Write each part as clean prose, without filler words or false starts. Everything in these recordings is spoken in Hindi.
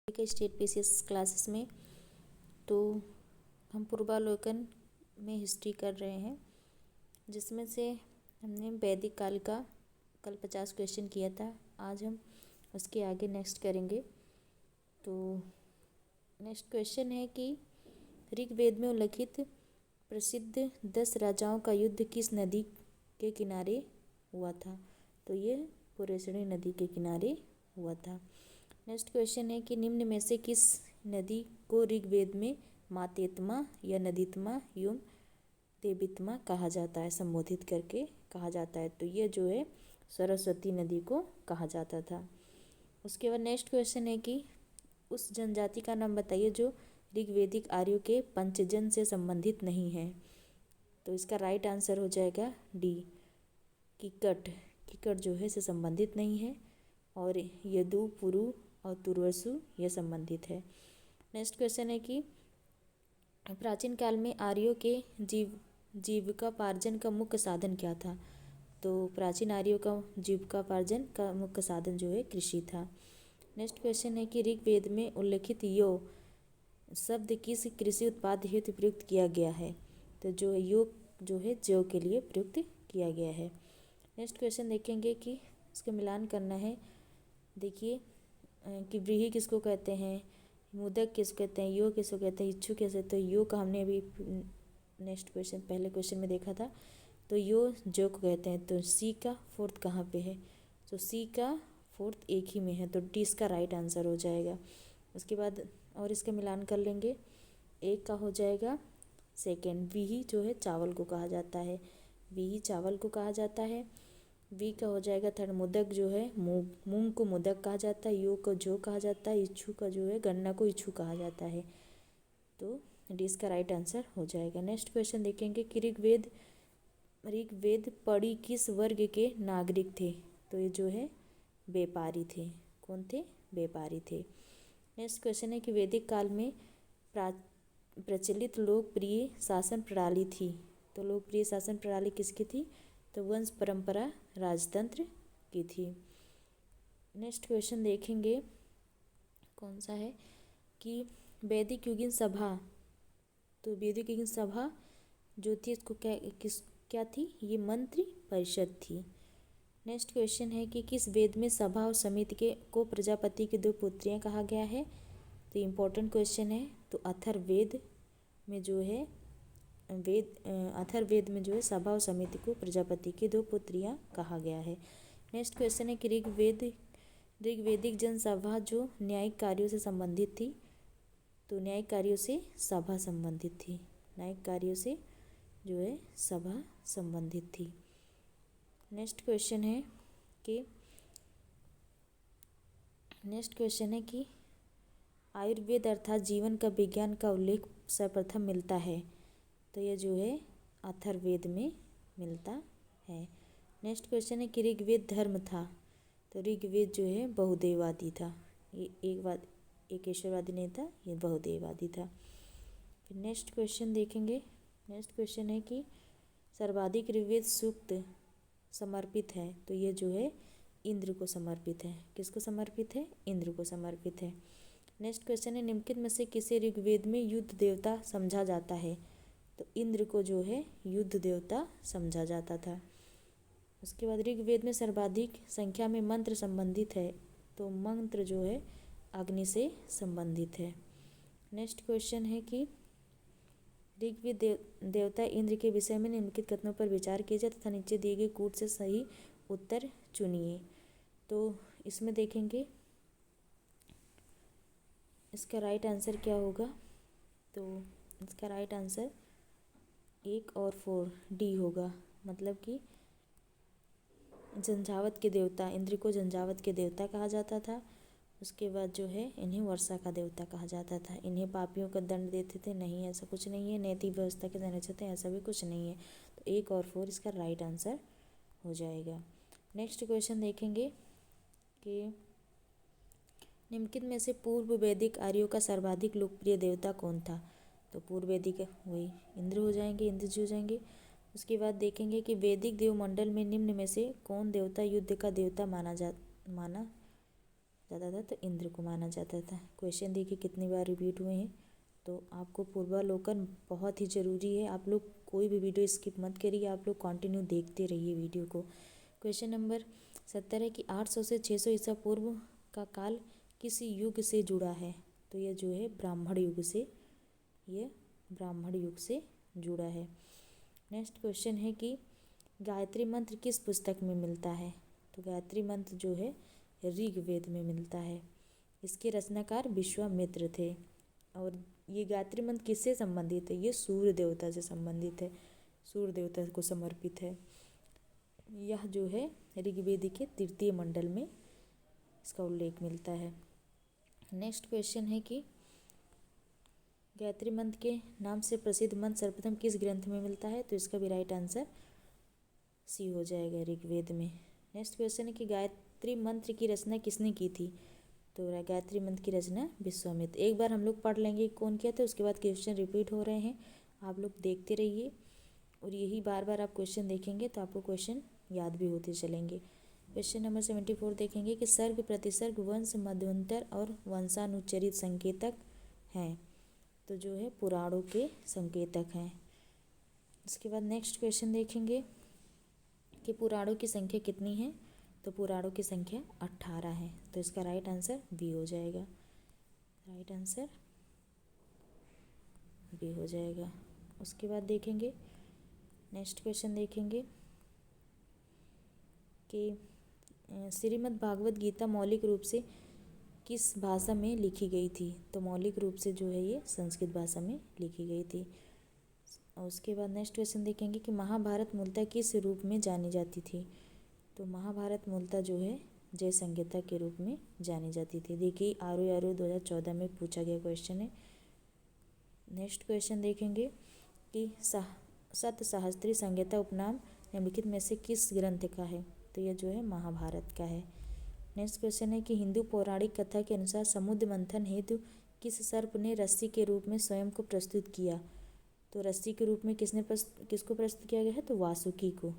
के स्टेट पीसीएस क्लासेस में। तो हम पूर्वावलोकन में हिस्ट्री कर रहे हैं, जिसमें से हमने वैदिक काल का कल 50 क्वेश्चन किया था। आज हम उसके आगे नेक्स्ट करेंगे। तो नेक्स्ट क्वेश्चन है कि ऋग्वेद में उल्लिखित प्रसिद्ध 10 राजाओं का युद्ध किस नदी के किनारे हुआ था। तो ये पुरेसणी नदी के किनारे हुआ था। नेक्स्ट क्वेश्चन है कि निम्न में से किस नदी को ऋग्वेद में मातेत्मा या नदीत्मा एवं देवीत्मा कहा जाता है, संबोधित करके कहा जाता है। तो ये जो है सरस्वती नदी को कहा जाता था। उसके बाद नेक्स्ट क्वेश्चन है कि उस जनजाति का नाम बताइए जो ऋग्वेदिक आर्यों के पंचजन से संबंधित नहीं है। तो इसका राइट आंसर हो जाएगा डी, किकट। किकट जो है से संबंधित नहीं है, और यदु, पुरु और तुर्वसु ये संबंधित है। नेक्स्ट क्वेश्चन है कि प्राचीन काल में आर्यों के जीविकोपार्जन का मुख्य साधन क्या था। तो प्राचीन आर्यों का जीविकोपार्जन का मुख्य साधन जो है कृषि था। नेक्स्ट क्वेश्चन है कि ऋग्वेद में उल्लिखित यो शब्द किस कृषि उत्पाद हेतु प्रयुक्त किया गया है। तो जो यो जो है जौ के लिए प्रयुक्त किया गया है। नेक्स्ट क्वेश्चन देखेंगे कि इसका मिलान करना है। देखिए कि व्रीहि किसको कहते हैं, मुदक किसको कहते हैं, यो किसको कहते हैं, इच्छु कैसे। तो यो का हमने अभी नेक्स्ट क्वेश्चन पहले क्वेश्चन में देखा था। तो यो जो को कहते हैं। तो सी का फोर्थ कहाँ पे है। तो सी का फोर्थ एक ही में है, तो डी इसका राइट आंसर हो जाएगा। उसके बाद और इसका मिलान कर लेंगे। एक का हो जाएगा सेकेंड। व्रीहि जो है चावल को कहा जाता है, व्रीहि चावल को कहा जाता है। वी का हो जाएगा थर्ड। मुदक जो है मूंग को मुदक कहा जाता है। यो को जो कहा जाता है। इच्छू का जो है गन्ना को इच्छू कहा जाता है। तो डी इसका राइट आंसर हो जाएगा। नेक्स्ट क्वेश्चन देखेंगे कि ऋग्वेद पढ़ी किस वर्ग के नागरिक थे। तो ये जो है व्यापारी थे। कौन थे? व्यापारी थे। नेक्स्ट क्वेश्चन है कि वैदिक काल में प्रचलित लोकप्रिय शासन प्रणाली थी। तो लोकप्रिय शासन प्रणाली किसकी थी। तो वंश परंपरा राजतंत्र की थी। नेक्स्ट क्वेश्चन देखेंगे कौन सा है कि वैदिक युगीन सभा। तो वैदिक युगीन सभा जो थी इसको क्या थी, ये मंत्री परिषद थी। नेक्स्ट क्वेश्चन है कि किस वेद में सभा और समिति को प्रजापति की 2 पुत्रियां कहा गया है। तो इम्पोर्टेंट क्वेश्चन है। तो अथर्ववेद में जो है अथर्ववेद में जो है सभा और समिति को प्रजापति की 2 पुत्रियां कहा गया है। नेक्स्ट क्वेश्चन है कि ऋग्वेदिक जनसभा जो न्यायिक कार्यों से संबंधित थी। तो न्यायिक कार्यों से सभा संबंधित थी। न्यायिक कार्यों से जो है सभा संबंधित थी। नेक्स्ट क्वेश्चन है कि आयुर्वेद अर्थात जीवन का विज्ञान का उल्लेख सर्वप्रथम मिलता है। तो यह जो है अथर्ववेद में मिलता है। नेक्स्ट क्वेश्चन है कि ऋग्वेद धर्म था। तो ऋग्वेद जो है बहुदेववादी था। ये एक ईश्वरवादी नहीं था, ये बहुदेववादी था। फिर नेक्स्ट क्वेश्चन देखेंगे। नेक्स्ट क्वेश्चन है कि सर्वाधिक ऋग्वेद सूक्त समर्पित है। तो ये जो है इंद्र को समर्पित है। किसको समर्पित है? इंद्र को समर्पित है। नेक्स्ट क्वेश्चन है निम्नलिखित में से किसे ऋग्वेद में युद्ध देवता समझा जाता है। तो इंद्र को जो है युद्ध देवता समझा जाता था। उसके बाद ऋग्वेद में सर्वाधिक संख्या में मंत्र संबंधित है। तो मंत्र जो है अग्नि से संबंधित है। नेक्स्ट क्वेश्चन है कि ऋग्वेद देवता इंद्र के विषय में निम्नलिखित कथनों पर विचार कीजिए तथा नीचे दिए गए कूट से सही उत्तर चुनिए। तो इसमें देखेंगे इसका राइट आंसर क्या होगा। तो इसका राइट आंसर 1 और 4 डी होगा। मतलब कि झंझावत के देवता इंद्र को झंझावत के देवता कहा जाता था। उसके बाद जो है इन्हें वर्षा का देवता कहा जाता था। इन्हें पापियों का दंड देते थे। नहीं, ऐसा कुछ नहीं है। नैतिक व्यवस्था के संरक्षक थे, ऐसा भी कुछ नहीं है। तो 1 और 4 इसका राइट आंसर हो जाएगा। नेक्स्ट क्वेश्चन देखेंगे कि निम्नलिखित में से पूर्व वैदिक आर्यों का सर्वाधिक लोकप्रिय देवता कौन था। तो पूर्व वैदिक वही इंद्र हो जाएंगे, इंद्र जी हो जाएंगे। उसके बाद देखेंगे कि वैदिक देवमंडल में निम्न में से कौन देवता युद्ध का देवता माना जाता था तो इंद्र को माना जाता था। क्वेश्चन देखिए कितनी बार रिपीट हुए हैं। तो आपको पूर्वावलोकन बहुत ही ज़रूरी है। आप लोग कोई भी वीडियो स्किप मत करिए, आप लोग कंटिन्यू देखते रहिए वीडियो को। क्वेश्चन नंबर 70 है कि 800 से 600 ईसा पूर्व का काल किस युग से जुड़ा है? तो यह जो है ब्राह्मण युग से, ये ब्राह्मण युग से जुड़ा है। नेक्स्ट क्वेश्चन है कि गायत्री मंत्र किस पुस्तक में मिलता है? तो गायत्री मंत्र जो है ऋग्वेद में मिलता है। इसके रचनाकार विश्वामित्र थे। और ये गायत्री मंत्र किससे संबंधित है? ये सूर्य देवता से संबंधित है, सूर्य देवता को समर्पित है। यह जो है ऋग्वेद के तृतीय मंडल में इसका उल्लेख मिलता है। नेक्स्ट क्वेश्चन है कि गायत्री मंत्र के नाम से प्रसिद्ध मंत्र सर्वप्रथम किस ग्रंथ में मिलता है? तो इसका भी राइट आंसर सी हो जाएगा, ऋग्वेद में। नेक्स्ट क्वेश्चन है कि गायत्री मंत्र की रचना किसने की थी? तो गायत्री मंत्र की रचना विश्वामित्र। एक बार हम लोग पढ़ लेंगे कौन किया था, उसके बाद क्वेश्चन रिपीट हो रहे हैं, आप लोग देखते रहिए। और यही बार बार आप क्वेश्चन देखेंगे तो आपको क्वेश्चन याद भी होते चलेंगे। क्वेश्चन नंबर 74 देखेंगे कि सर्ग, प्रतिसर्ग, वंश, मध्वंतर और वंशानुचरित संकेतक हैं। तो जो है पुराणों के संकेतक हैं। इसके बाद नेक्स्ट क्वेश्चन देखेंगे कि पुराणों की संख्या कितनी है? तो पुराणों की संख्या 18 है। तो इसका राइट आंसर बी हो जाएगा, राइट आंसर बी हो जाएगा। उसके बाद देखेंगे नेक्स्ट क्वेश्चन देखेंगे कि श्रीमद् भागवत गीता मौलिक रूप से किस भाषा में लिखी गई थी? तो मौलिक रूप से जो है ये संस्कृत भाषा में लिखी गई थी। और उसके बाद नेक्स्ट क्वेश्चन देखेंगे कि महाभारत मूलतः किस रूप में जानी जाती थी? तो महाभारत मूलतः जो है जय संहिता के रूप में जानी जाती थी। देखिए ROE 2014 में पूछा गया क्वेश्चन है। नेक्स्ट क्वेश्चन देखेंगे कि सप्तसहस्त्री संहिता उपनाम निम्नलिखित में से किस ग्रंथ का है? तो यह जो है महाभारत का है। नेक्स्ट क्वेश्चन है कि हिंदू पौराणिक कथा के अनुसार समुद्र मंथन हेतु किस सर्प ने रस्सी के रूप में स्वयं को प्रस्तुत किया? तो रस्सी के रूप में किसको प्रस्तुत किया गया है? तो वासुकी को।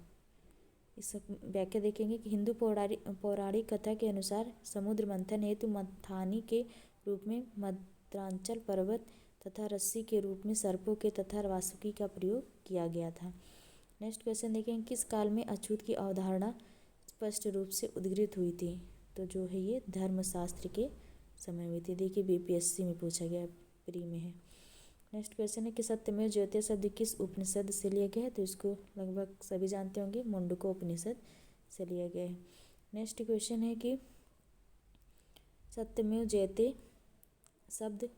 इस व्याख्या देखेंगे कि हिंदू पौराणिक कथा के अनुसार समुद्र मंथन हेतु मथानी के रूप में मद्रांचल पर्वत तथा रस्सी के रूप में सर्पों के तथा वासुकी का प्रयोग किया गया था। नेक्स्ट क्वेश्चन देखेंगे किस काल में अछूत की अवधारणा स्पष्ट रूप से उद्घृत हुई थी? तो जो है ये धर्मशास्त्र के समय में थी। देखिए BPSC में पूछा गया, प्री में है। नेक्स्ट क्वेश्चन है कि सत्यमेव जयते शब्द किस उपनिषद से लिया गया है? तो इसको लगभग सभी जानते होंगे, मुंडको उपनिषद से लिया गया है। नेक्स्ट क्वेश्चन है कि सत्यमेव जयते शब्द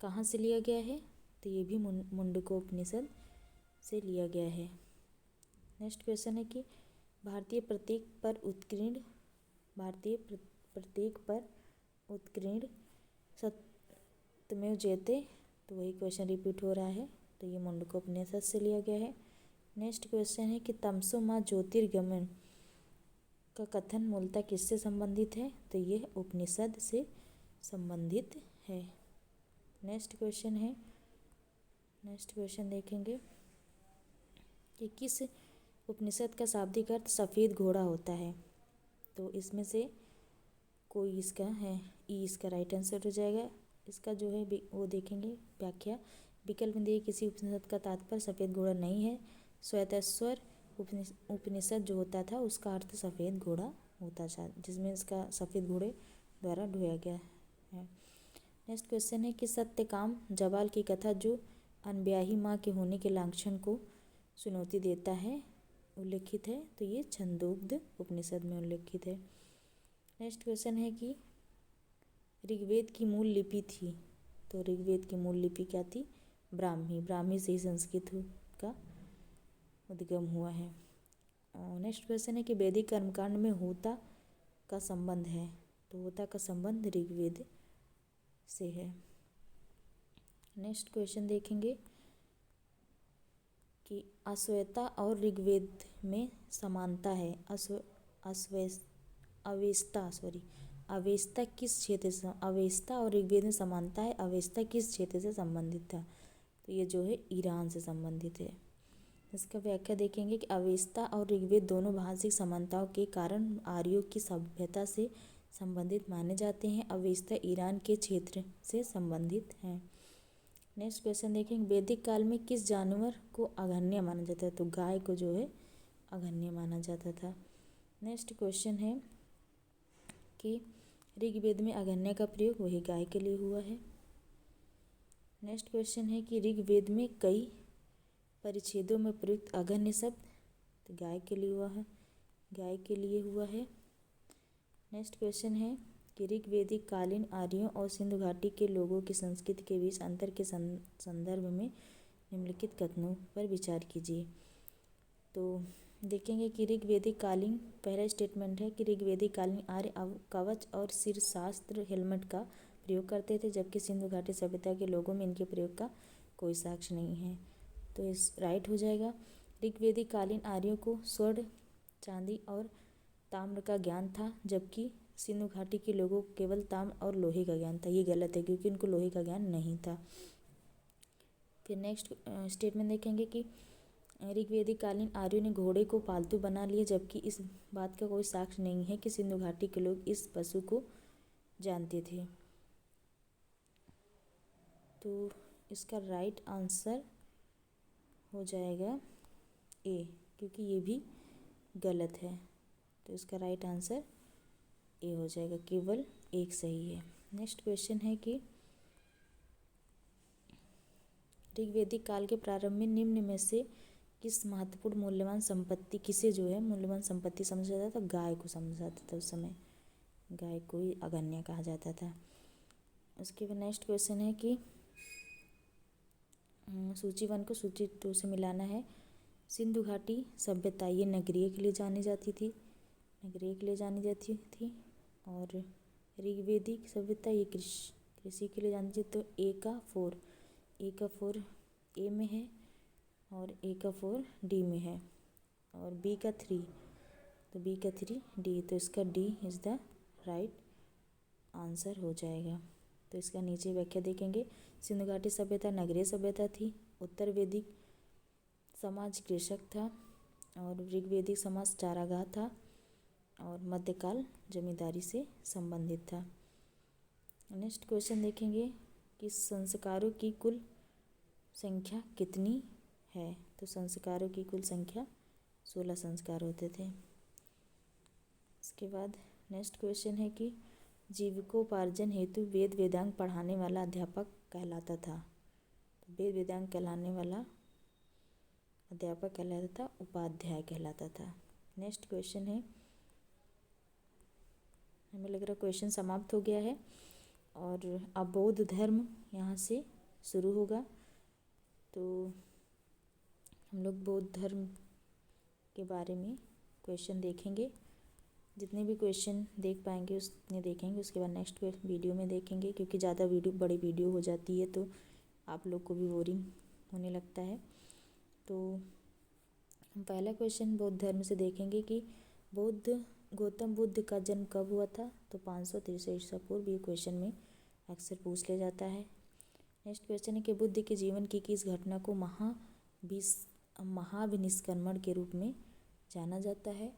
कहाँ से लिया गया है? तो ये भी मुंडको उपनिषद से लिया गया है। नेक्स्ट क्वेश्चन है कि भारतीय प्रतीक पर उत्कीर्ण सत्यमेव जयते, तो वही क्वेश्चन रिपीट हो रहा है। तो ये मुंडको उपनिषद से लिया गया है। नेक्स्ट क्वेश्चन है कि तमसो मां ज्योतिर्गमन का कथन मूलतः किससे संबंधित है? तो ये उपनिषद से संबंधित है। नेक्स्ट क्वेश्चन देखेंगे कि किस उपनिषद का शाब्दिक अर्थ सफ़ेद घोड़ा होता है? तो इसमें से कोई इसका है, इसका राइट आंसर हो जाएगा। इसका जो है वो देखेंगे व्याख्या। विकल्प में दिए किसी उपनिषद का तात्पर्य सफ़ेद घोड़ा नहीं है। श्वेतेश्वर उपनिषद जो होता था उसका अर्थ सफ़ेद घोड़ा होता था, जिसमें इसका सफ़ेद घोड़े द्वारा ढोया गया है। नेक्स्ट क्वेश्चन है कि सत्यकाम जबाल की कथा जो अनब्याही माँ के होने के लांछन को चुनौती देता है उल्लेखित है? तो ये छंदोग्ध उपनिषद में उल्लेखित है। नेक्स्ट क्वेश्चन है कि ऋग्वेद की मूल लिपि थी? तो ऋग्वेद की मूल लिपि क्या थी? ब्राह्मी से ही संस्कृत का उद्गम हुआ है। नेक्स्ट क्वेश्चन है कि वैदिक कर्मकांड में होता का संबंध है? तो होता का संबंध ऋग्वेद से है। नेक्स्ट क्वेश्चन देखेंगे कि अश्वेता और ऋग्वेद में समानता है। अवेस्ता किस क्षेत्र से, अवेस्ता और ऋग्वेद में समानता है, अवेस्ता किस क्षेत्र से संबंधित था? तो ये जो है ईरान से संबंधित है। इसका व्याख्या देखेंगे कि अवेस्ता और ऋग्वेद दोनों भाषिक समानताओं के कारण आर्यों की सभ्यता से संबंधित माने जाते हैं, अवस्तः ईरान के क्षेत्र से संबंधित हैं। नेक्स्ट क्वेश्चन देखेंगे, वैदिक काल में किस जानवर को अघन्य माना जाता है? तो गाय को जो है अघन्य माना जाता था। नेक्स्ट क्वेश्चन है कि ऋग्वेद में अघन्य का प्रयोग वही गाय के लिए हुआ है। नेक्स्ट क्वेश्चन है कि ऋग्वेद में कई परिच्छेदों में प्रयुक्त अघन्य शब्द तो गाय के लिए हुआ है। नेक्स्ट क्वेश्चन है कि ऋग्वेदिक कालीन आर्यों और सिंधु घाटी के लोगों की संस्कृति के बीच अंतर के संदर्भ में निम्नलिखित कथनों पर विचार कीजिए। तो देखेंगे कि ऋग्वेदिक कालीन, पहला स्टेटमेंट है कि ऋग्वेदिक कालीन आर्य कवच और शीर्षास्त्र हेलमेट का प्रयोग करते थे, जबकि सिंधु घाटी सभ्यता के लोगों में इनके प्रयोग का कोई साक्ष्य नहीं है। तो इस राइट हो जाएगा। ऋग्वेदिक कालीन आर्यों को स्वर्ण, चांदी और ताम्र का ज्ञान था, जबकि सिंधु घाटी के लोगों को केवल ताम्र और लोहे का ज्ञान था। ये गलत है क्योंकि उनको लोहे का ज्ञान नहीं था। फिर नेक्स्ट स्टेटमेंट देखेंगे कि ऋग्वेदिक कालीन आर्यों ने घोड़े को पालतू बना लिया, जबकि इस बात का कोई साक्ष्य नहीं है कि सिंधु घाटी के लोग इस पशु को जानते थे। तो इसका राइट आंसर हो जाएगा ए, क्योंकि ये भी गलत है। तो इसका राइट आंसर ए हो जाएगा, केवल एक सही है। नेक्स्ट क्वेश्चन है कि ऋग्वेदिक काल के प्रारंभ में निम्न में से किस महत्वपूर्ण मूल्यवान संपत्ति मूल्यवान संपत्ति समझा जाता था? गाय को समझा जाता था। उस समय गाय को ही अघन्य कहा जाता था। उसके बाद नेक्स्ट क्वेश्चन है कि सूची 1 को सूची 2 से मिलाना है। सिंधु घाटी सभ्यता ये नगरीय के लिए जानी जाती थी और ऋग्वेदिक सभ्यता ये कृषि के लिए जानी जाती। तो ए का 4 ए में है और ए का 4 डी में है और बी का 3, तो बी का 3 डी, तो इसका D is the right answer हो जाएगा। तो इसका नीचे व्याख्या देखेंगे। सिंधु घाटी सभ्यता नगरीय सभ्यता थी, उत्तर वैदिक समाज कृषक था और ऋग्वेदिक समाज चारागाह था और मध्यकाल जमींदारी से संबंधित था। नेक्स्ट क्वेश्चन देखेंगे कि संस्कारों की कुल संख्या कितनी है? तो संस्कारों की कुल संख्या 16 संस्कार होते थे। इसके बाद नेक्स्ट क्वेश्चन है कि जीविकोपार्जन हेतु वेद वेदांग पढ़ाने वाला अध्यापक कहलाता था। तो वेद वेदांग कहलाने वाला अध्यापक कहलाता था, उपाध्याय कहलाता था। नेक्स्ट क्वेश्चन है, हमें लग रहा क्वेश्चन समाप्त हो गया है और अब बौद्ध धर्म यहाँ से शुरू होगा। तो हम लोग बौद्ध धर्म के बारे में क्वेश्चन देखेंगे। जितने भी क्वेश्चन देख पाएंगे उतने देखेंगे, उसके बाद नेक्स्ट वीडियो में देखेंगे, क्योंकि ज़्यादा बड़ी वीडियो हो जाती है तो आप लोग को भी बोरिंग होने लगता है। तो हम पहला क्वेश्चन बौद्ध धर्म से देखेंगे कि गौतम बुद्ध का जन्म कब हुआ था? तो 563 ईसा पूर्व। ये क्वेश्चन में अक्सर पूछ लिया जाता है। नेक्स्ट क्वेश्चन है कि बुद्ध के जीवन की किस घटना को महाविनिष्क्रमण के रूप में जाना जाता है?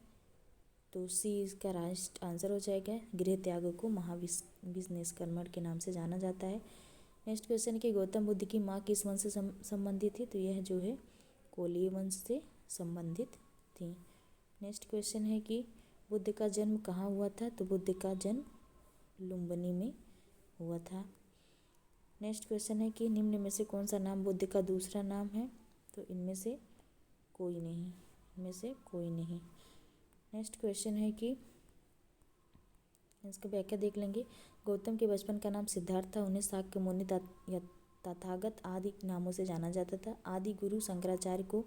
तो सी इसका राइट आंसर हो जाएगा। गृह त्याग को महाविनिष्क्रमण के नाम से जाना जाता है। नेक्स्ट क्वेश्चन है कि गौतम बुद्ध की माँ किस वंश से संबंधित थी? तो यह जो है कोलीय वंश से संबंधित थी। नेक्स्ट क्वेश्चन है कि बुद्ध का जन्म कहाँ हुआ था? तो बुद्ध का जन्म लुम्बिनी में हुआ था। नेक्स्ट क्वेश्चन है कि निम्न में से कौन सा नाम बुद्ध का दूसरा नाम है? तो इनमें से कोई नहीं। नेक्स्ट क्वेश्चन है कि इसका व्याख्या देख लेंगे। गौतम के बचपन का नाम सिद्धार्थ था। उन्हें शाक्य मुनि तथागत आदि नामों से जाना जाता था। आदि गुरु शंकराचार्य को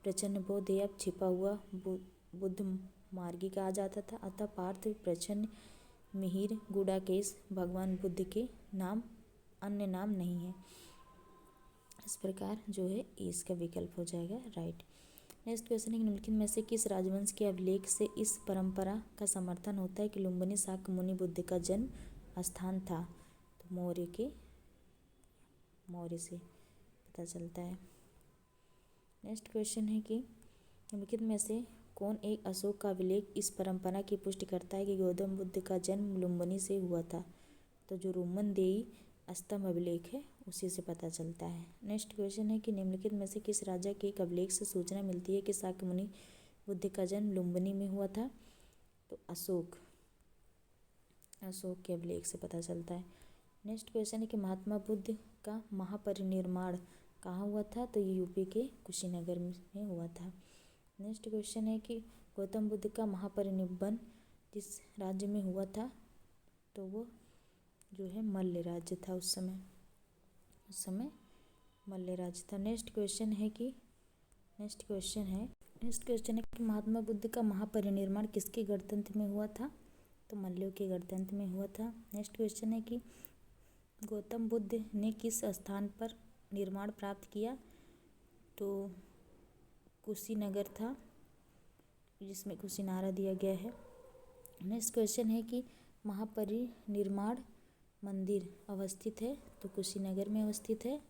प्रच्छन्न बोध या छिपा हुआ बुद्ध मार्गी कहा जाता था। अतः पार्थ, प्रच्छन्न, मिहिर, गुडाकेश भगवान बुद्ध के नाम अन्य नाम नहीं है। इस प्रकार जो है इसका विकल्प हो जाएगा राइट। नेक्स्ट क्वेश्चन है, निम्नलिखित में से किस राजवंश के अभिलेख से इस परंपरा का समर्थन होता है कि लुम्बिनी शाक्य मुनि बुद्ध का जन्म स्थान था? तो मौर्य से पता चलता है। नेक्स्ट क्वेश्चन है कि निम्नलिखित में से कौन एक अशोक का अभिलेख इस परंपरा की पुष्टि करता है कि गौतम बुद्ध का जन्म लुम्बिनी से हुआ था? तो जो रोमन देई स्तंभ अभिलेख है उसी से पता चलता है। नेक्स्ट क्वेश्चन है कि निम्नलिखित में से किस राजा के एक अभिलेख से सूचना मिलती है कि शाक्यमुनि बुद्ध का जन्म लुम्बिनी में हुआ था? तो अशोक के अभिलेख से पता चलता है। नेक्स्ट क्वेश्चन है कि महात्मा बुद्ध का महापरिनिर्वाण कहाँ हुआ था? तो ये यूपी के कुशीनगर में हुआ था। नेक्स्ट क्वेश्चन है कि गौतम बुद्ध का महापरिनिर्वाण जिस राज्य में हुआ था? तो वो जो है मल्ल राज्य था। उस समय मल्ल राज्य था। नेक्स्ट क्वेश्चन है कि महात्मा बुद्ध का महापरिनिर्वाण किसके गणतंत्र में हुआ था? तो मल्लों के गणतंत्र में हुआ था। नेक्स्ट क्वेश्चन है कि गौतम बुद्ध ने किस स्थान पर निर्माण प्राप्त किया? तो कुशीनगर था, जिसमें कुशीनारा दिया गया है। नेक्स्ट क्वेश्चन है कि महापरिनिर्वाण मंदिर अवस्थित है? तो कुशीनगर में अवस्थित है।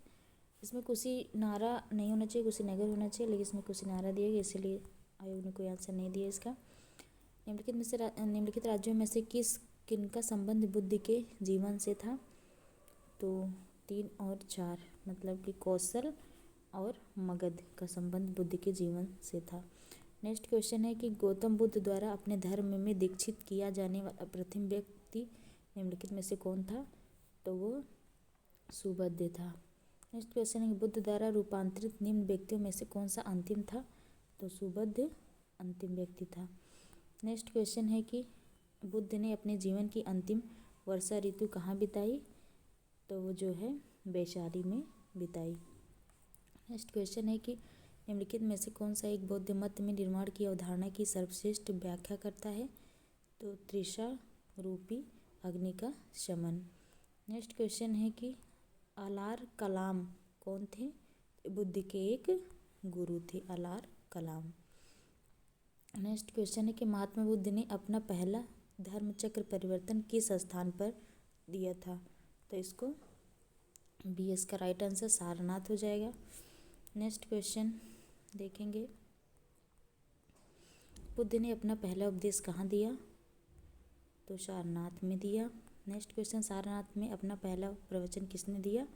इसमें कुशीनारा नहीं होना चाहिए, कुशीनगर होना चाहिए, लेकिन इसमें कुशीनारा दिया गया, इसलिए आयोग ने कोई आंसर नहीं दिया इसका। निम्नलिखित राज्यों में से किनका संबंध बुद्ध के जीवन से था? तो 3 और 4, मतलब कि कौशल और मगध का संबंध बुद्ध के जीवन से था। नेक्स्ट क्वेश्चन है कि गौतम बुद्ध द्वारा अपने धर्म में दीक्षित किया जाने वाला प्रथम व्यक्ति निम्नलिखित में से कौन था? तो वो सुबुद्ध था। नेक्स्ट क्वेश्चन है कि बुद्ध द्वारा रूपांतरित निम्न व्यक्तियों में से कौन सा अंतिम था? तो सुबुद्ध अंतिम व्यक्ति था। नेक्स्ट क्वेश्चन है कि बुद्ध ने अपने जीवन की अंतिम वर्षा ऋतु कहाँ बिताई? तो वो जो है वैशाली में बिताई। नेक्स्ट क्वेश्चन है कि निम्नलिखित में से कौन सा एक बौद्ध मत में निर्माण की अवधारणा की सर्वश्रेष्ठ व्याख्या करता है? तो तृषा रूपी अग्नि का शमन। नेक्स्ट क्वेश्चन है कि अलार कलाम कौन थे? बुद्ध के एक गुरु थे अलार कलाम। नेक्स्ट क्वेश्चन है कि महात्मा बुद्ध ने अपना पहला धर्मचक्र परिवर्तन किस स्थान पर दिया था? तो इसको बी इसका राइट आंसर सारनाथ हो जाएगा। नेक्स्ट क्वेश्चन देखेंगे, बुद्ध ने अपना पहला उपदेश कहाँ दिया? तो सारनाथ में दिया। नेक्स्ट क्वेश्चन, सारनाथ में अपना पहला प्रवचन किसने दिया?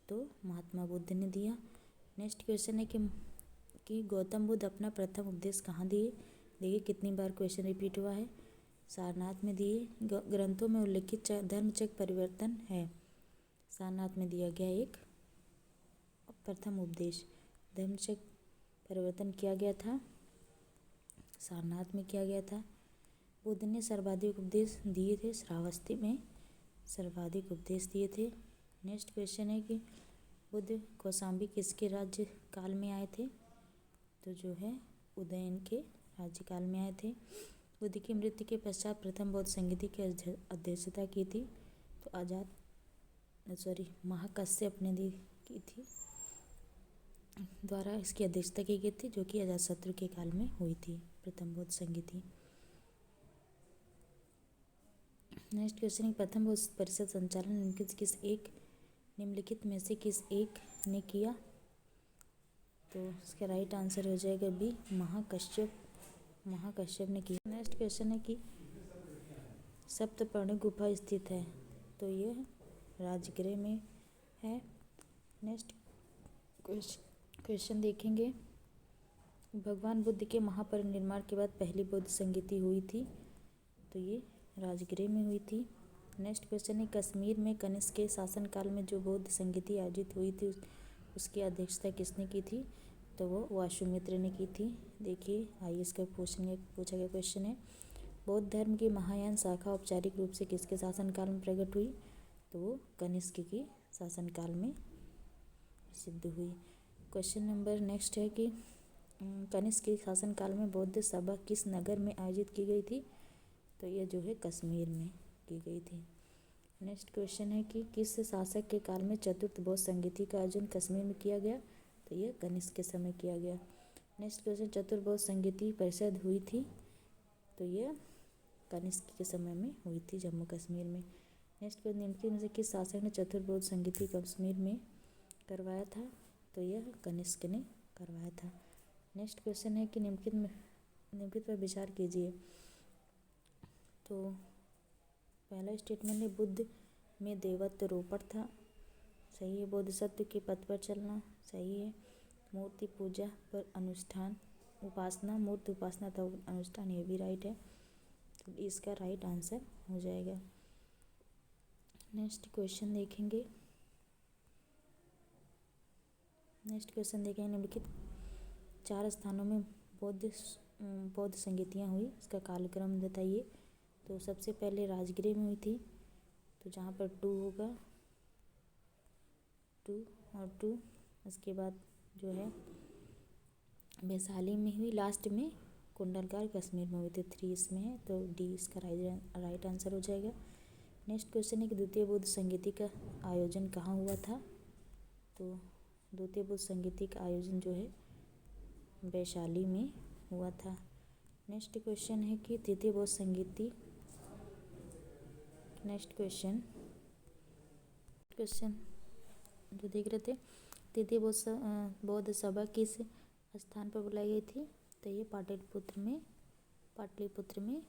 तो महात्मा बुद्ध ने दिया। नेक्स्ट क्वेश्चन है कि गौतम बुद्ध अपना प्रथम उपदेश कहाँ दिए? देखिए कितनी बार क्वेश्चन रिपीट हुआ है। सारनाथ में दिए। ग्रंथों में उल्लिखित धर्मचक्र परिवर्तन है, सारनाथ में दिया गया एक प्रथम उपदेश। धर्मचक्र परिवर्तन किया गया था, सारनाथ में किया गया था। बुद्ध ने सर्वाधिक उपदेश दिए थे, श्रावस्ती में सर्वाधिक उपदेश दिए थे। नेक्स्ट क्वेश्चन है कि बुद्ध कौशाम्बी किसके राज्य काल में आए थे? तो जो है उदयन के राज्यकाल में आए थे। बुद्ध की मृत्यु के पश्चात प्रथम बौद्ध संगीति की अध्यक्षता की थी तो महाकश्यप ने की थी द्वारा इसकी अध्यक्षता की गई थी, जो कि अजातशत्रु के काल में हुई थी प्रथम बौद्ध संगीति। नेक्स्ट क्वेश्चन, प्रथम बौद्ध परिषद संचालन निम्नलिखित में से किस एक ने किया? तो इसका राइट आंसर हो जाएगा बी, महाकश्यप ने किया। नेक्स्ट क्वेश्चन है कि सप्तपर्णी गुफा स्थित है? तो ये राजगृह में है। नेक्स्ट क्वेश्चन देखेंगे, भगवान बुद्ध के महापरिनिर्वाण के बाद पहली बौद्ध संगीति हुई थी? तो ये राजगृह में हुई थी। नेक्स्ट क्वेश्चन है, कश्मीर में कनिष्क के शासनकाल में जो बौद्ध संगीति आयोजित हुई थी उसकी अध्यक्षता किसने की थी? तो वो वासुमित्र ने की थी। देखिए आइए का पूछा गया क्वेश्चन है, बौद्ध धर्म की महायान शाखा औपचारिक रूप से किसके शासनकाल में प्रकट हुई? तो वो कनिष्क की शासनकाल में सिद्ध हुई। क्वेश्चन नंबर नेक्स्ट है कि कनिष्क के शासनकाल में बौद्ध सभा किस नगर में आयोजित की गई थी? तो यह जो है कश्मीर में की गई थी। नेक्स्ट क्वेश्चन है कि किस शासक के काल में चतुर्थ बौद्ध संगीति का आयोजन कश्मीर में किया गया? तो यह कनिष्क के समय किया गया। नेक्स्ट क्वेश्चन, चतुर्थ बौद्ध संगीति परिषद हुई थी? तो यह कनिष्क के समय में हुई थी जम्मू कश्मीर में। नेक्स्ट क्वेश्चन, निम्नलिखित में से किस शासक ने चतुर्थ बौद्ध संगीति कश्मीर में करवाया था? तो यह कनिष्क ने करवाया था। नेक्स्ट क्वेश्चन है कि निम्नलिखित में निम्नलिखित पर विचार कीजिए। तो पहला स्टेटमेंट है बुद्ध में देवत्व रोपण था, सही है। बोधिसत्व के पथ पर चलना, सही है। मूर्ति पूजा पर अनुष्ठान, उपासना, मूर्ति उपासना था अनुष्ठान, ये भी राइट है। तो इसका राइट आंसर हो जाएगा। नेक्स्ट क्वेश्चन देखेंगे। निम्नलिखित 4 स्थानों में बौद्ध संगीतियाँ हुई, इसका कालक्रम बताइए। तो सबसे पहले राजगृह में हुई थी, तो जहाँ पर 2 होगा, 2 और 2। उसके बाद जो है वैशाली में हुई, लास्ट में कुंडलकार कश्मीर में हुई थी, 3 इसमें है, तो डी इसका राइट आंसर हो जाएगा। नेक्स्ट क्वेश्चन है कि द्वितीय बौद्ध संगीति का आयोजन कहाँ हुआ था। तो द्वितीय बौद्ध संगीति का आयोजन जो है वैशाली में हुआ था। नेक्स्ट क्वेश्चन है कि तृतीय बौद्ध संगीति, नेक्स्ट क्वेश्चन जो देख रहे थे, तृतीय बौद्ध सभा किस स्थान पर बुलाई गई थी। तो ये पाटलिपुत्र में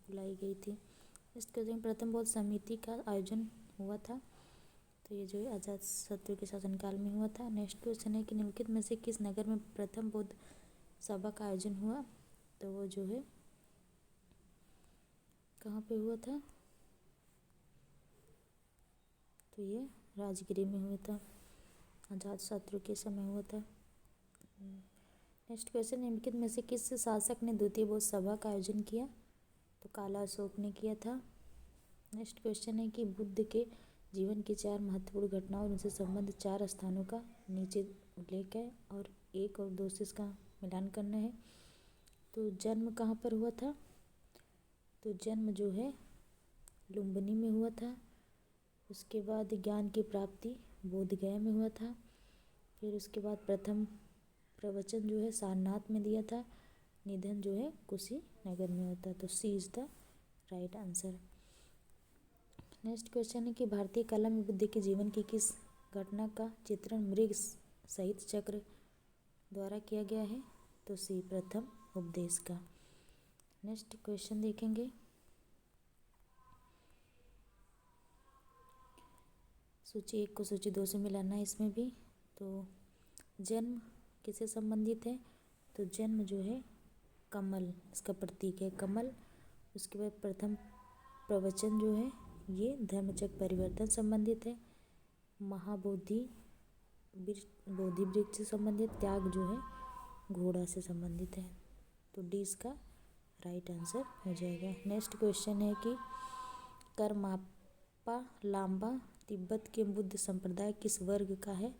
बुलाई गई थी। नेक्स्ट क्वेश्चन प्रथम बौद्ध समिति का आयोजन हुआ था, तो ये जो है अजातशत्रु के शासनकाल में हुआ था। नेक्स्ट क्वेश्चन है कि निम्नलिखित में से किस नगर में प्रथम बौद्ध सभा का आयोजन हुआ। तो वो जो है कहाँ पे हुआ था, तो ये राजगिरी में हुआ था, अजातशत्रु के समय हुआ था। नेक्स्ट क्वेश्चन, निम्नलिखित में से किस शासक ने द्वितीय बौद्ध सभा का आयोजन किया। तो काला अशोक ने किया था। नेक्स्ट क्वेश्चन है कि बुद्ध के जीवन की 4 महत्वपूर्ण घटनाओं और उनसे संबंधित 4 स्थानों का नीचे उल्लेख है और 1 और 2 से इसका मिलान करना है। तो जन्म कहाँ पर हुआ था। तो जन्म जो है लुम्बिनी में हुआ था। उसके बाद ज्ञान की प्राप्ति बोधगया में हुआ था। फिर उसके बाद प्रथम प्रवचन जो है सारनाथ में दिया था। निधन जो है कुशीनगर में हुआ था। तो C is the right answer. Next question है कि भारतीय कला में बुद्ध के जीवन की किस घटना का चित्रण मृग सहित चक्र द्वारा किया गया है। तो सी प्रथम उपदेश का। नेक्स्ट क्वेश्चन देखेंगे। सूची 1 को सूची 2 से मिलाना है इसमें भी। तो जन्म किससे संबंधित है। तो जन्म जो है कमल, इसका प्रतीक है कमल। उसके बाद प्रथम प्रवचन जो है ये धर्मचक्र परिवर्तन संबंधित है। महाबोधि बोधि वृक्ष से संबंधित, त्याग जो है घोड़ा से संबंधित है। तो डी इसका राइट आंसर हो जाएगा। नेक्स्ट क्वेश्चन है कि करमापा लांबा तिब्बत के बुद्ध संप्रदाय किस वर्ग का है।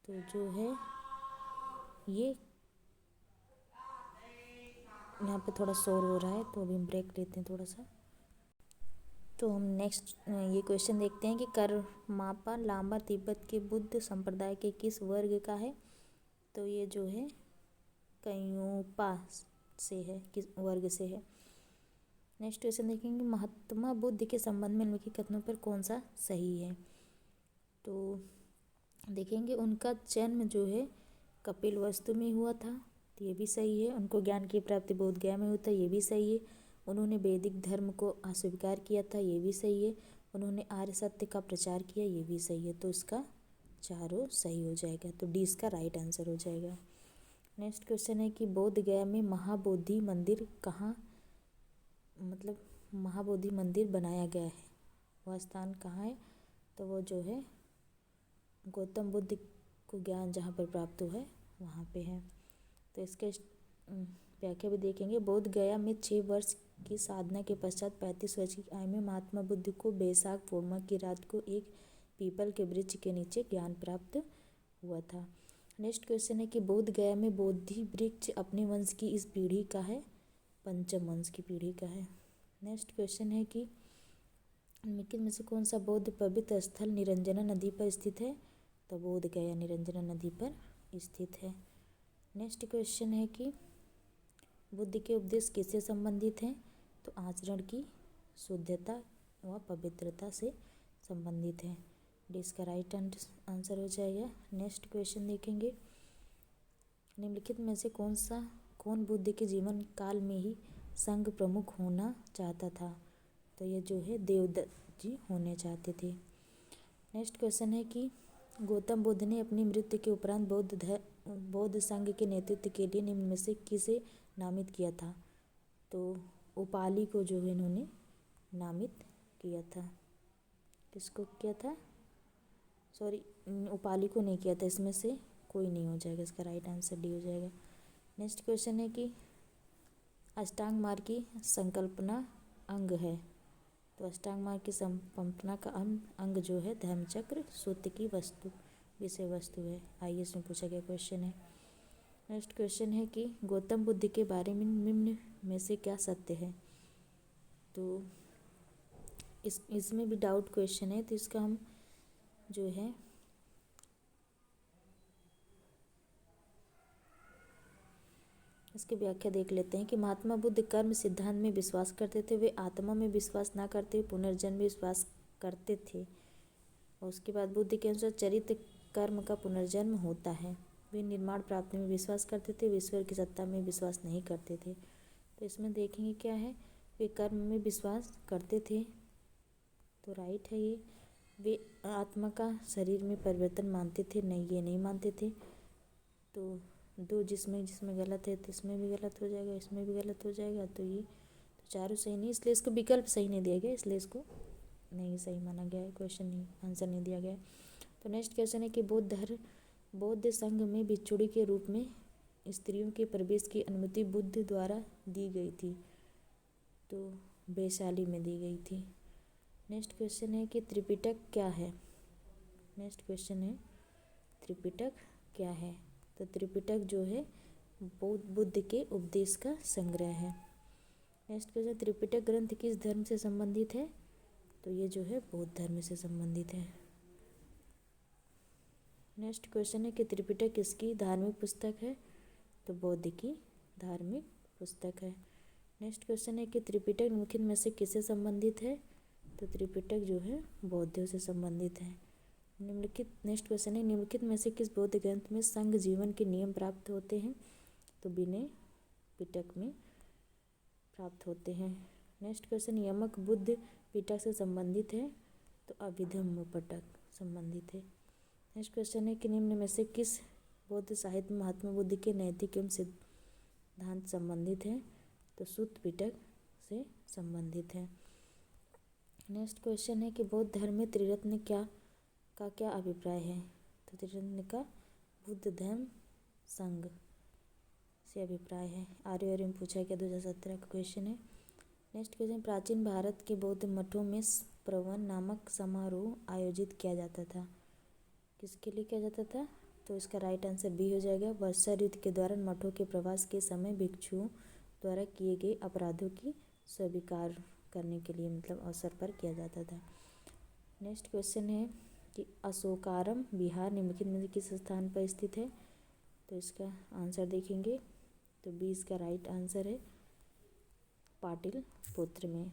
तो जो है ये यहाँ पे थोड़ा शोर हो रहा है, तो अभी हम ब्रेक लेते हैं थोड़ा सा। तो हम नेक्स्ट ये क्वेश्चन देखते हैं कि करमापा लांबा तिब्बत के बुद्ध संप्रदाय के किस वर्ग का है। तो ये जो है कयूपा से है, किस वर्ग से है। नेक्स्ट क्वेश्चन देखेंगे महात्मा बुद्ध के संबंध में निम्नलिखित कथनों पर कौन सा सही है। तो देखेंगे उनका जन्म जो है कपिलवस्तु में हुआ था, तो ये भी सही है। उनको ज्ञान की प्राप्ति बोधगया में हुई था, ये भी सही है। उन्होंने वैदिक धर्म को अस्वीकार किया था, ये भी सही है। उन्होंने आर्य सत्य का प्रचार किया, ये भी सही है। तो इसका चारों सही हो जाएगा। तो डी इसका राइट आंसर हो जाएगा। नेक्स्ट क्वेश्चन है कि बोधगया में महाबोधि मंदिर कहाँ, मतलब महाबोधि मंदिर बनाया गया है, वह स्थान कहाँ है। तो वो जो है गौतम बुद्ध को ज्ञान जहाँ पर प्राप्त हुआ है वहाँ पे है। तो इसके व्याख्या भी देखेंगे। बोध गया में 6 वर्ष की साधना के पश्चात 35 वर्ष की आयु में महात्मा बुद्ध को बैसाख पूर्णिमा की रात को एक पीपल के वृक्ष के नीचे ज्ञान प्राप्त हुआ था। नेक्स्ट क्वेश्चन है कि बोध गया में बोधि वृक्ष अपने वंश की इस पीढ़ी का है, पंचम वंश की पीढ़ी का है। नेक्स्ट क्वेश्चन है कि निम्नलिखित में से कौन सा बौद्ध पवित्र स्थल निरंजना नदी पर स्थित है। तो बोध गया निरंजना नदी पर स्थित है। नेक्स्ट क्वेश्चन है कि बुद्ध के उपदेश किससे संबंधित हैं। तो आचरण की शुद्धता व पवित्रता से संबंधित है। डी इसका राइट आंसर हो जाएगा। नेक्स्ट क्वेश्चन देखेंगे। निम्नलिखित में से कौन बुद्ध के जीवन काल में ही संघ प्रमुख होना चाहता था? तो ये जो है देवदत्त जी होने चाहते थे। नेक्स्ट क्वेश्चन है कि गौतम बुद्ध ने अपनी मृत्यु के उपरांत बौद्ध संघ के नेतृत्व के लिए निम्न में से किसे नामित किया था? तो उपाली को जो है इन्होंने नामित किया था। किसको किया था? सॉरी, उपाली को नहीं किया था। इसमें से कोई नहीं हो जाएगा, इसका राइट आंसर डी हो जाएगा। नेक्स्ट क्वेश्चन है कि अष्टांग मार्ग की संकल्पना अंग है। तो अष्टांग मार्ग की संकल्पना का अंग जो है धर्मचक्र सूत्र की वस्तु विषय वस्तु है। आईएएस में पूछा गया क्वेश्चन है। नेक्स्ट क्वेश्चन है कि गौतम बुद्ध के बारे में निम्न में से क्या सत्य है? तो इसमें भी डाउट क्वेश्चन है, तो इसका हम जो है इसकी व्याख्या देख लेते हैं कि महात्मा बुद्ध कर्म सिद्धांत में विश्वास करते थे। वे आत्मा में विश्वास ना करते हुए पुनर्जन्म में विश्वास करते थे। और उसके बाद बुद्ध के अनुसार चरित्र कर्म का पुनर्जन्म होता है। वे निर्माण प्राप्ति में विश्वास करते थे, ईश्वर की सत्ता में विश्वास नहीं करते थे। तो इसमें देखेंगे क्या है, वे कर्म में विश्वास करते थे, तो राइट है ये। वे आत्मा का शरीर में परिवर्तन मानते थे, नहीं ये नहीं मानते थे। तो दो जिसमें गलत है, तो इसमें भी गलत हो जाएगा, इसमें भी गलत हो जाएगा। तो ये तो चारों सही नहीं, इसलिए इसको विकल्प सही नहीं दिया गया, इसलिए इसको नहीं सही माना गया है, क्वेश्चन नहीं आंसर नहीं दिया गया है। तो नेक्स्ट क्वेश्चन है कि बौद्ध संघ में भिक्षुणी के रूप में स्त्रियों के प्रवेश की अनुमति बुद्ध द्वारा दी गई थी। तो वैशाली में दी गई थी। नेक्स्ट क्वेश्चन है कि त्रिपिटक क्या है? नेक्स्ट क्वेश्चन है त्रिपिटक क्या है? तो त्रिपिटक जो है बुद्ध के उपदेश का संग्रह है। नेक्स्ट क्वेश्चन, त्रिपिटक ग्रंथ किस धर्म से संबंधित है? तो ये जो है बौद्ध धर्म से संबंधित है। नेक्स्ट क्वेश्चन है कि त्रिपिटक किसकी धार्मिक पुस्तक है? तो बौद्ध की धार्मिक पुस्तक है। नेक्स्ट क्वेश्चन है कि त्रिपिटक निम्नलिखित में से किससे संबंधित है? तो त्रिपिटक जो है बौद्धों से संबंधित है। नेक्स्ट क्वेश्चन है निम्नलिखित में से किस बौद्ध ग्रंथ में संघ जीवन के नियम प्राप्त होते हैं? तो विनय पिटक में प्राप्त होते हैं। नेक्स्ट क्वेश्चन, यमक बुद्ध पिटक से संबंधित है? तो अभिधम्म पिटक संबंधित है। नेक्स्ट क्वेश्चन है कि निम्न में से किस बौद्ध साहित्य में महात्मा बुद्ध के नैतिक एवं सिद्धांत संबंधित है? तो सूत्र पिटक से संबंधित है। नेक्स्ट क्वेश्चन है कि बौद्ध धर्म में त्रिरत्न का क्या अभिप्राय है? तो त्रिरत्न का बुद्ध धर्म संघ से अभिप्राय है। आर्य में पूछा गया 2017 का क्वेश्चन है। नेक्स्ट क्वेश्चन, प्राचीन भारत के बौद्ध मठों में प्रवन नामक समारोह आयोजित किया जाता था। किसके लिए किया जाता था? तो इसका राइट आंसर बी हो जाएगा। वर्षा ऋतु के दौरान मठों के प्रवास के समय भिक्षुओं द्वारा किए गए अपराधों की स्वीकार करने के लिए मतलब अवसर पर किया जाता था। नेक्स्ट क्वेश्चन है कि अशोकारम विहार निम्नलिखित में किस स्थान पर स्थित है? तो इसका आंसर देखेंगे तो बी इसका राइट आंसर है, पाटलिपुत्र में।